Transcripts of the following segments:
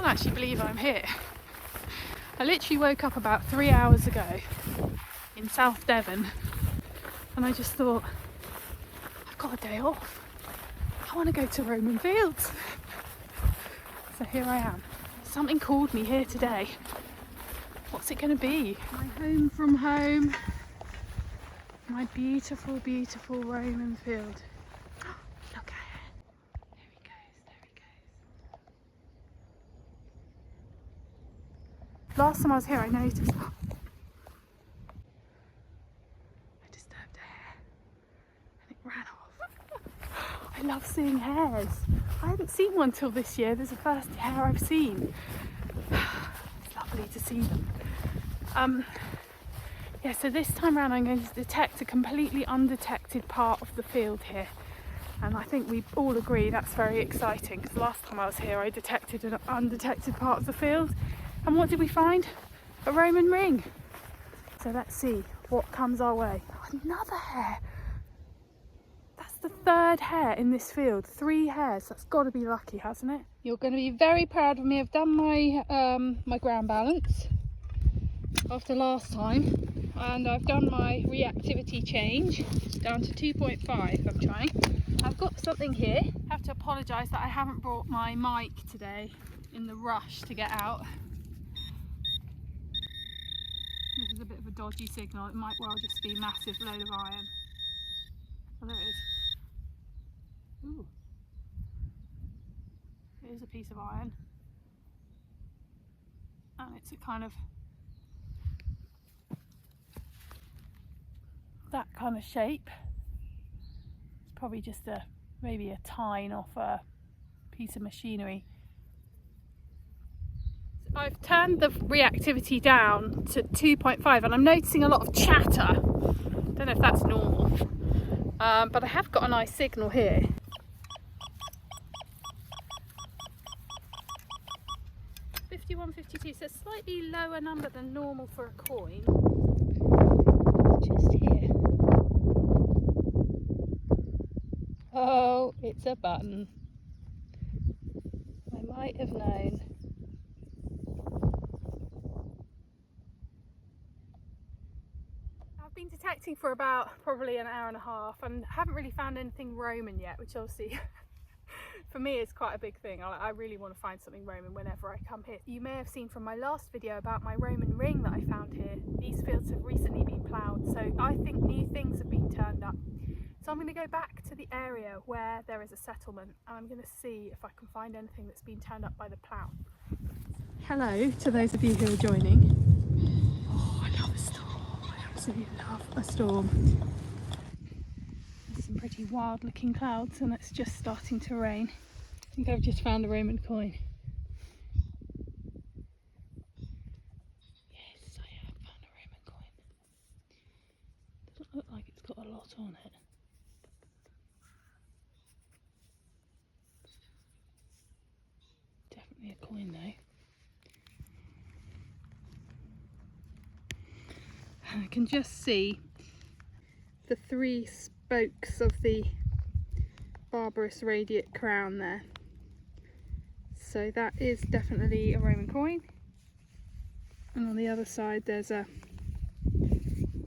Can't actually believe I'm here. I literally woke up about 3 hours ago in South Devon and I just thought, I've got a day off. I want to go to Roman Fields. So here I am. Something called me here today. What's it going to be? My home from home. My beautiful, beautiful Roman Field. Look at it. There he goes, there he goes. Last time I was here I noticed I disturbed a hare and it ran off. I love seeing hares. I hadn't seen one till this year. There's the first hare I've seen. It's lovely to see them. Yeah, so this time around I'm going to detect a completely undetected part of the field here. And I think we all agree that's very exciting, because last time I was here I detected an undetected part of the field. And what did we find? A Roman ring. So let's see what comes our way. Another hare. That's the third hare in this field. 3 hares. That's got to be lucky, hasn't it? You're going to be very proud of me. I've done my my ground balance after last time. And I've done my reactivity change down to 2.5. I'm trying. I've got something here. I have to apologise that I haven't brought my mic today in the rush to get out. This is a bit of a dodgy signal. It might well just be a massive load of iron. Oh, there it is. Ooh. It is a piece of iron. And it's a kind of that kind of shape. It's probably just maybe a tine off a piece of machinery. So I've turned the reactivity down to 2.5 and I'm noticing a lot of chatter. Don't know if that's normal, but I have got a nice signal here. $51.52, so a slightly lower number than normal for a coin. Just here. Oh, it's a button. I might have known. I've been detecting for about probably an hour and a half and haven't really found anything Roman yet, which obviously for me is quite a big thing. I really want to find something Roman whenever I come here. You may have seen from my last video about my Roman ring that I found here. These fields have recently been ploughed, so I think new things have been turned up. So I'm going to go back to the area where there is a settlement and I'm going to see if I can find anything that's been turned up by the plough. Hello to those of you who are joining. Oh, I love a storm. I absolutely love a storm. There's some pretty wild looking clouds and it's just starting to rain. I think I've just found a Roman coin. Yes, I have found a Roman coin. Doesn't look like it's got a lot on it. Definitely a coin though. I can just see the 3 spokes of the barbarous radiate crown there. So that is definitely a Roman coin. And on the other side there's a,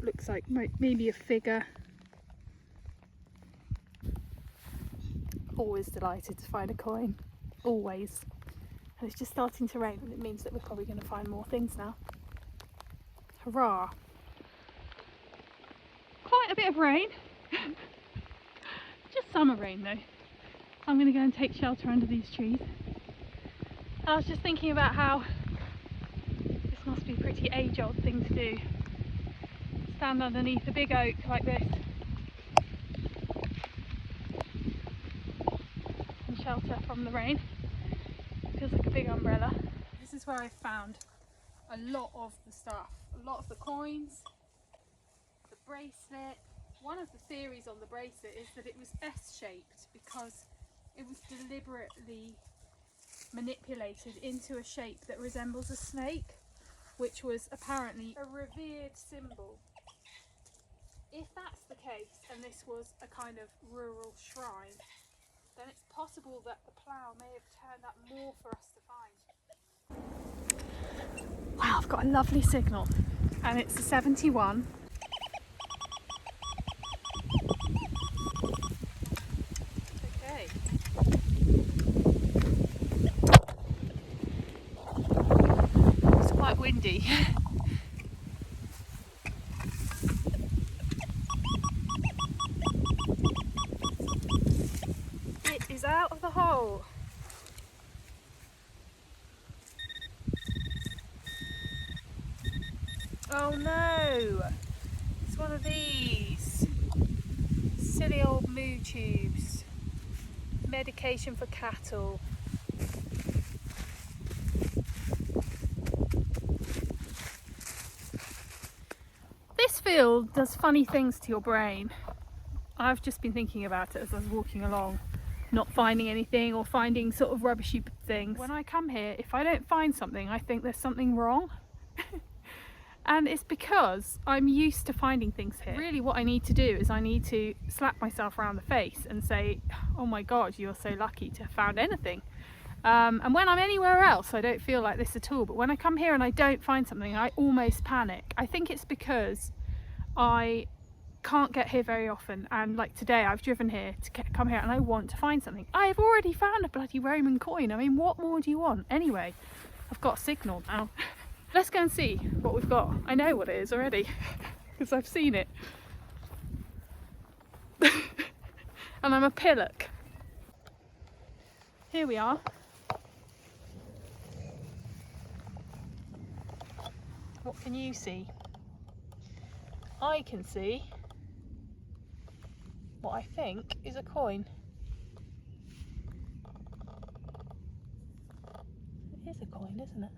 looks like maybe a figure. Always delighted to find a coin. Always. And it's just starting to rain and it means that we're probably going to find more things now. Hurrah! Quite a bit of rain. Just summer rain though. I'm going to go and take shelter under these trees. I was just thinking about how this must be a pretty age-old thing to do. Stand underneath a big oak like this and shelter from the rain. Feels like a big umbrella. This is where I found a lot of the stuff. A lot of the coins, the bracelet. One of the theories on the bracelet is that it was S-shaped because it was deliberately manipulated into a shape that resembles a snake, which was apparently a revered symbol. If that's the case, and this was a kind of rural shrine, then it's possible that the plough may have turned up more for us to find. Wow, I've got a lovely signal, and it's a 71. Okay. It's quite windy. It is out of the hole. Oh no! It's one of these silly old moo tubes. Medication for cattle. This field does funny things to your brain. I've just been thinking about it as I was walking along, not finding anything or finding sort of rubbishy things. When I come here, if I don't find something, I think there's something wrong. And it's because I'm used to finding things here. Really what I need to do is I need to slap myself around the face and say, oh my God, you're so lucky to have found anything. And when I'm anywhere else, I don't feel like this at all. But when I come here and I don't find something, I almost panic. I think it's because I can't get here very often. And like today, I've driven here to come here and I want to find something. I've already found a bloody Roman coin. I mean, what more do you want? Anyway, I've got a signal now. Let's go and see what we've got. I know what it is already because I've seen it. And I'm a pillock. Here we are. What can you see? I can see what I think is a coin. It is a coin, isn't it?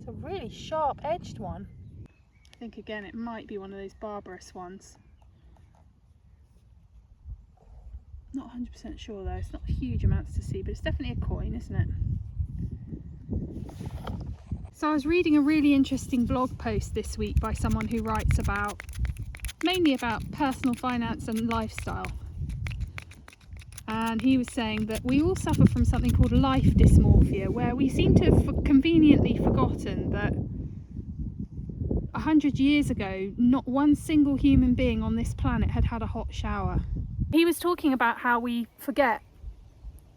It's a really sharp edged one. I think again it might be one of those barbarous ones. Not 100% sure though, it's not huge amounts to see, but it's definitely a coin, isn't it? So I was reading a really interesting blog post this week by someone who writes mainly about personal finance and lifestyle. And he was saying that we all suffer from something called life dysmorphia, where we seem to have conveniently forgotten that 100 years ago, not one single human being on this planet had had a hot shower. He was talking about how we forget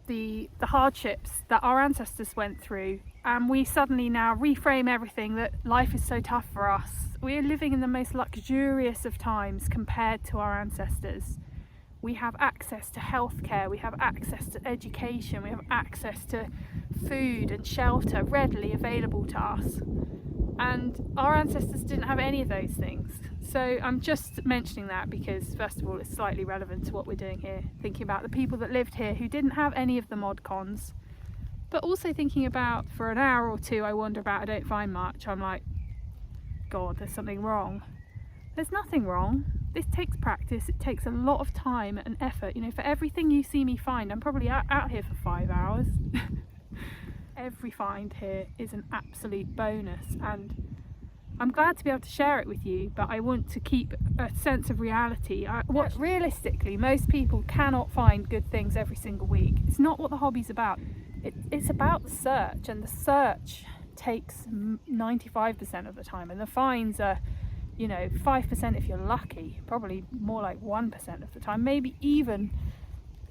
the hardships that our ancestors went through, and we suddenly now reframe everything that life is so tough for us. We are living in the most luxurious of times compared to our ancestors. We have access to healthcare, we have access to education, we have access to food and shelter readily available to us. And our ancestors didn't have any of those things. So I'm just mentioning that because, first of all, it's slightly relevant to what we're doing here, thinking about the people that lived here who didn't have any of the mod cons, but also thinking about, for an hour or two I wander about, I don't find much, I'm like, God, there's something wrong. There's nothing wrong. This takes practice, it takes a lot of time and effort. You know, for everything you see me find, I'm probably out here for 5 hours. Every find here is an absolute bonus, and I'm glad to be able to share it with you, but I want to keep a sense of reality. Realistically, most people cannot find good things every single week. It's not what the hobby's about. It's about the search, and the search takes 95% of the time, and the finds are, you know, 5% if you're lucky, probably more like 1% of the time, maybe even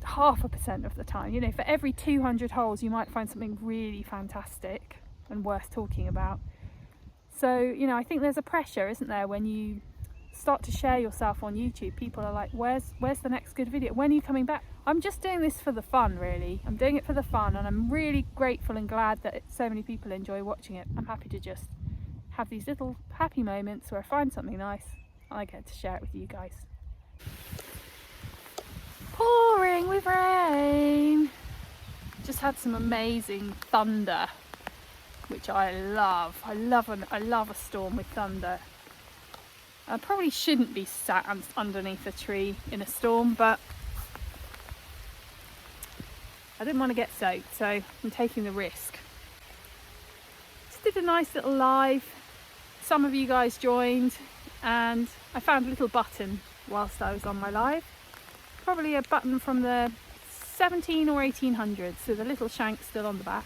0.5% of the time. You know, for every 200 holes you might find something really fantastic and worth talking about. So, you know, I think there's a pressure, isn't there, when you start to share yourself on YouTube. People are like, where's the next good video? When are you coming back? I'm just doing this for the fun, really. I'm doing it for the fun, and I'm really grateful and glad that so many people enjoy watching it. I'm happy to just have these little happy moments where I find something nice and I get to share it with you guys. Pouring with rain. Just had some amazing thunder, which I love. I love a storm with thunder. I probably shouldn't be sat underneath a tree in a storm, but I didn't want to get soaked, so I'm taking the risk. Just did a nice little live. Some of you guys joined, and I found a little button whilst I was on my live. Probably a button from the 17 or 1800s, so the little shank's still on the back.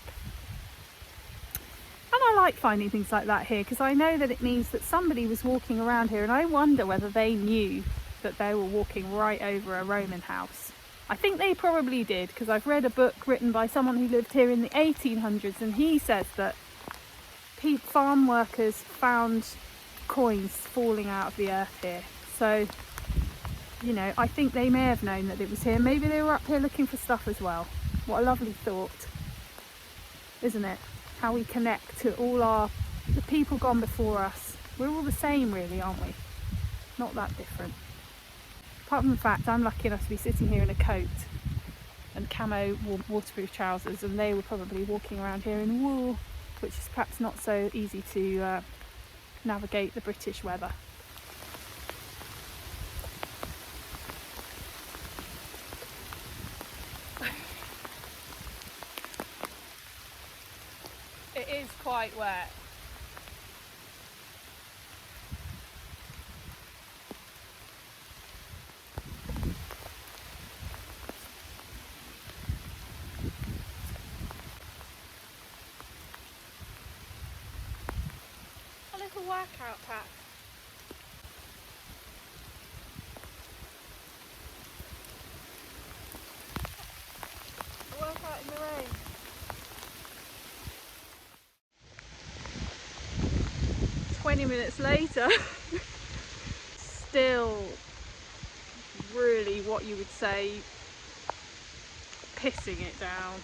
I like finding things like that here, because I know that it means that somebody was walking around here, and I wonder whether they knew that they were walking right over a Roman house. I think they probably did, because I've read a book written by someone who lived here in the 1800s, and he says that farm workers found coins falling out of the earth here. So, you know, I think they may have known that it was here. Maybe they were up here looking for stuff as well. What a lovely thought, isn't it? How we connect to all the people gone before us. We're all the same really, aren't we? Not that different. Apart from the fact I'm lucky enough to be sitting here in a coat and camo waterproof trousers, and they were probably walking around here in wool, which is perhaps not so easy to navigate the British weather. It is quite wet. A little workout pack. A workout in the rain. Minutes later, still really what you would say pissing it down.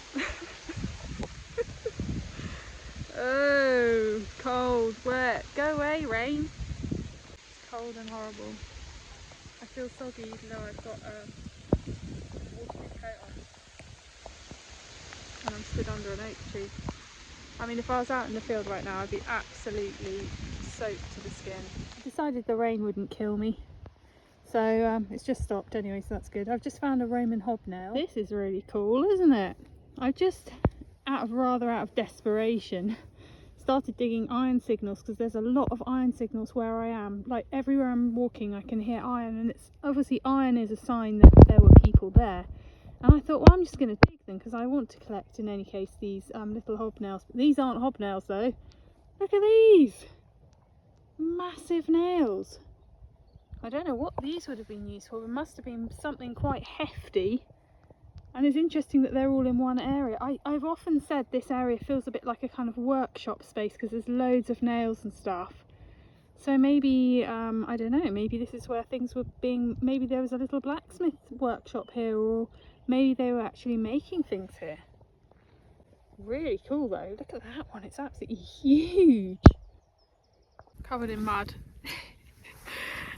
Oh, cold, wet, go away rain. It's cold and horrible. I feel soggy even though I've got a waterproof coat on, and I'm stood under an oak tree. I mean, if I was out in the field right now, I'd be absolutely soaked to the skin. I decided the rain wouldn't kill me, so it's just stopped anyway, so that's good. I've just found a Roman hobnail. This is really cool, isn't it? I just, out of desperation, started digging iron signals, because there's a lot of iron signals where I am. Like everywhere I'm walking I can hear iron, and it's obviously iron is a sign that there were people there. And I thought, well, I'm just going to dig them because I want to collect in any case these little hobnails. But these aren't hobnails though. Look at these massive nails. I don't know what these would have been used for. It must have been something quite hefty. And it's interesting that they're all in one area. I've often said this area feels a bit like a kind of workshop space because there's loads of nails and stuff. So maybe, I don't know, maybe this is where things were being, maybe there was a little blacksmith workshop here, or maybe they were actually making things here. Really cool though, look at that one, it's absolutely huge. Covered in mud.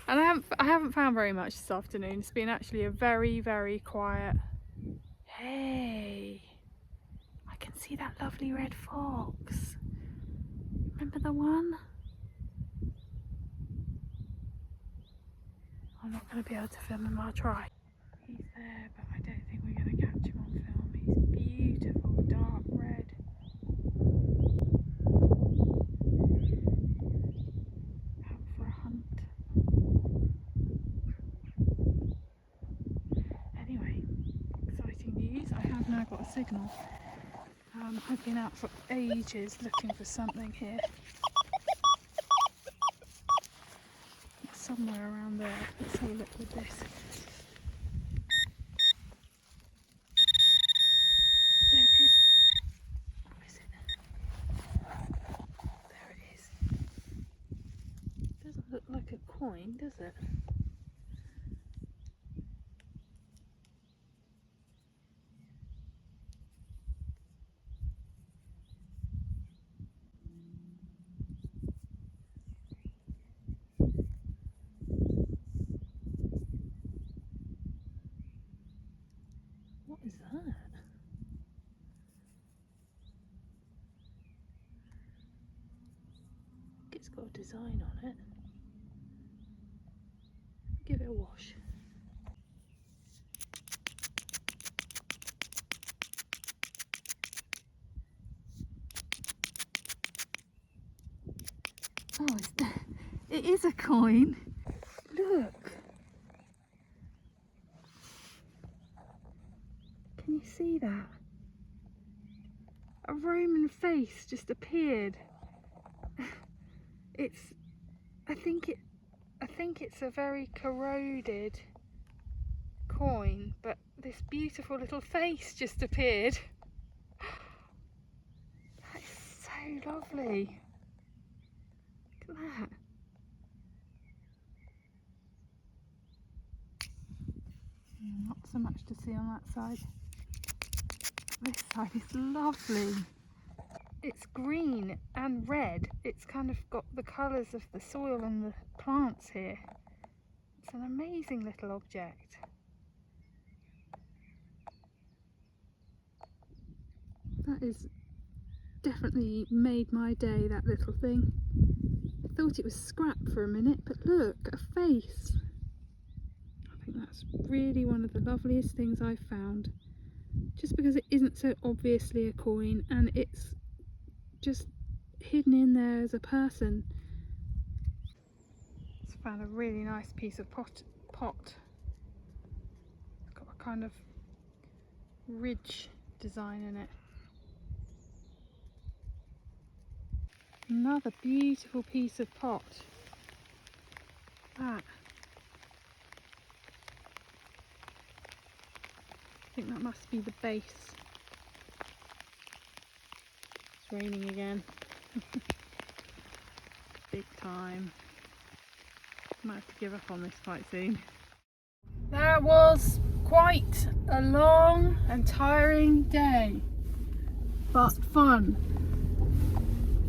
And I haven't found very much this afternoon. It's been actually a very, very quiet. Hey, I can see that lovely red fox. Remember the one? I'm not going to be able to film him, I'll try. He's there, but I don't think we're going to catch him on film. He's beautiful, dark red. Out for a hunt. Anyway, exciting news. I have now got a signal. I've been out for ages looking for something here. It's somewhere around there. Let's have a look with this. There it is. Where is it? There it is. Doesn't look like a coin, does it? What is that? It's got a design on it. Give it a wash. Oh, it is a coin. Look. Can you see that? A Roman face just appeared I think it's a very corroded coin, but this beautiful little face just appeared. That is so lovely. Look at that. Not so much to see on that side. This side is lovely. It's green and red. It's kind of got the colours of the soil and the plants here. It's an amazing little object. That is definitely made my day, that little thing. I thought it was scrap for a minute, but look, a face. I think that's really one of the loveliest things I've found. Just because it isn't so obviously a coin and it's just hidden in there as a person. Just found a really nice piece of pot. It's got a kind of ridge design in it. Another beautiful piece of pot. That. I think that must be the base. It's raining again. Big time. Might have to give up on this quite soon. That was quite a long and tiring day, but fun.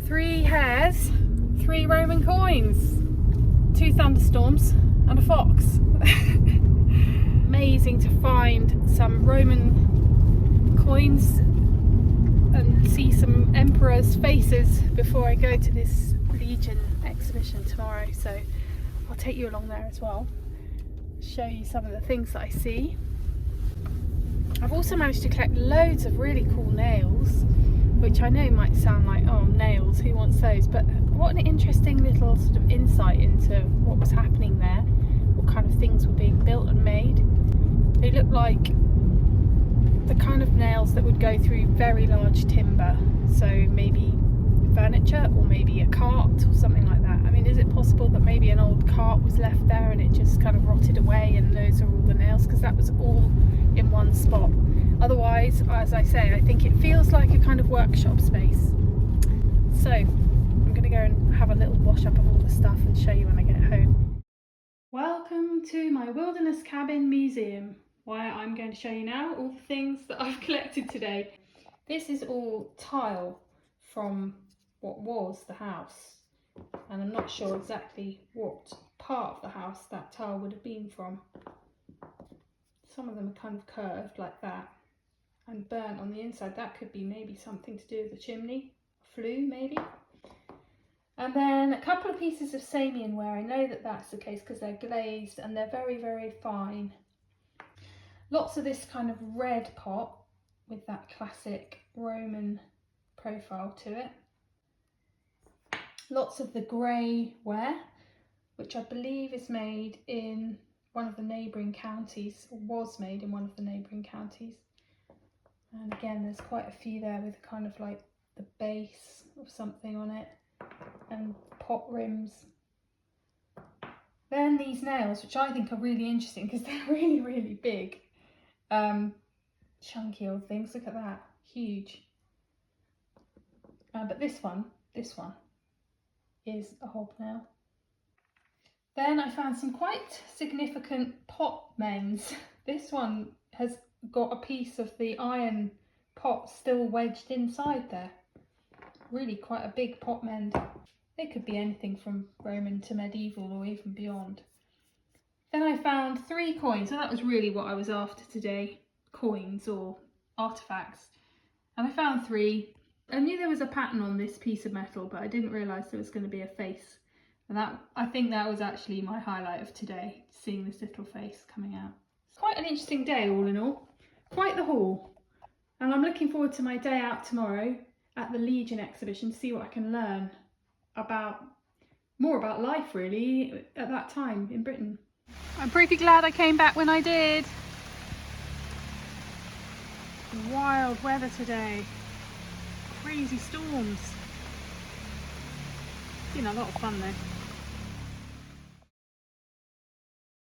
3 hares, 3 Roman coins, 2 thunderstorms and a fox. Amazing to find some Roman coins and see some emperors' faces before I go to this Legion exhibition tomorrow, so I'll take you along there as well, show you some of the things that I see. I've also managed to collect loads of really cool nails, which I know might sound like, oh, nails, who wants those? But what an interesting little sort of insight into what was happening there, what kind of things were being built and made. They look like the kind of nails that would go through very large timber, so maybe furniture or maybe a cart or something like that. I mean, is it possible that maybe an old cart was left there and it just kind of rotted away and those are all the nails, because that was all in one spot? Otherwise, as I say, I think it feels like a kind of workshop space. So I'm going to go and have a little wash up of all the stuff and show you when I get home. Welcome to my wilderness cabin museum, where I'm going to show you now all the things that I've collected today. This is all tile from what was the house, and I'm not sure exactly what part of the house that tile would have been from. Some of them are kind of curved like that and burnt on the inside. That could be maybe something to do with the chimney, flue maybe. And then a couple of pieces of Samian ware. I know that that's the case because they're glazed and they're very, very fine. Lots of this kind of red pot with that classic Roman profile to it. Lots of the grey ware, which I believe is made in one of the neighbouring counties, or was made in one of the neighbouring counties. And again, there's quite a few there with kind of like the base of something on it and pot rims. Then these nails, which I think are really interesting because they're really, really big. Chunky old things, look at that, huge. But this one is a hobnail. Then I found some quite significant pot mends. This one has got a piece of the iron pot still wedged inside there. Really quite a big pot mend. They could be anything from Roman to medieval or even beyond. Then I found 3 coins, so that was really what I was after today, coins or artefacts. And I found 3. I knew there was a pattern on this piece of metal, but I didn't realise there was going to be a face. And I think that was actually my highlight of today, seeing this little face coming out. It's quite an interesting day all in all, quite the haul. And I'm looking forward to my day out tomorrow at the Legion exhibition to see what I can learn about, more about life really, at that time in Britain. I'm pretty glad I came back when I did. Wild weather today, crazy storms. been a lot of fun though.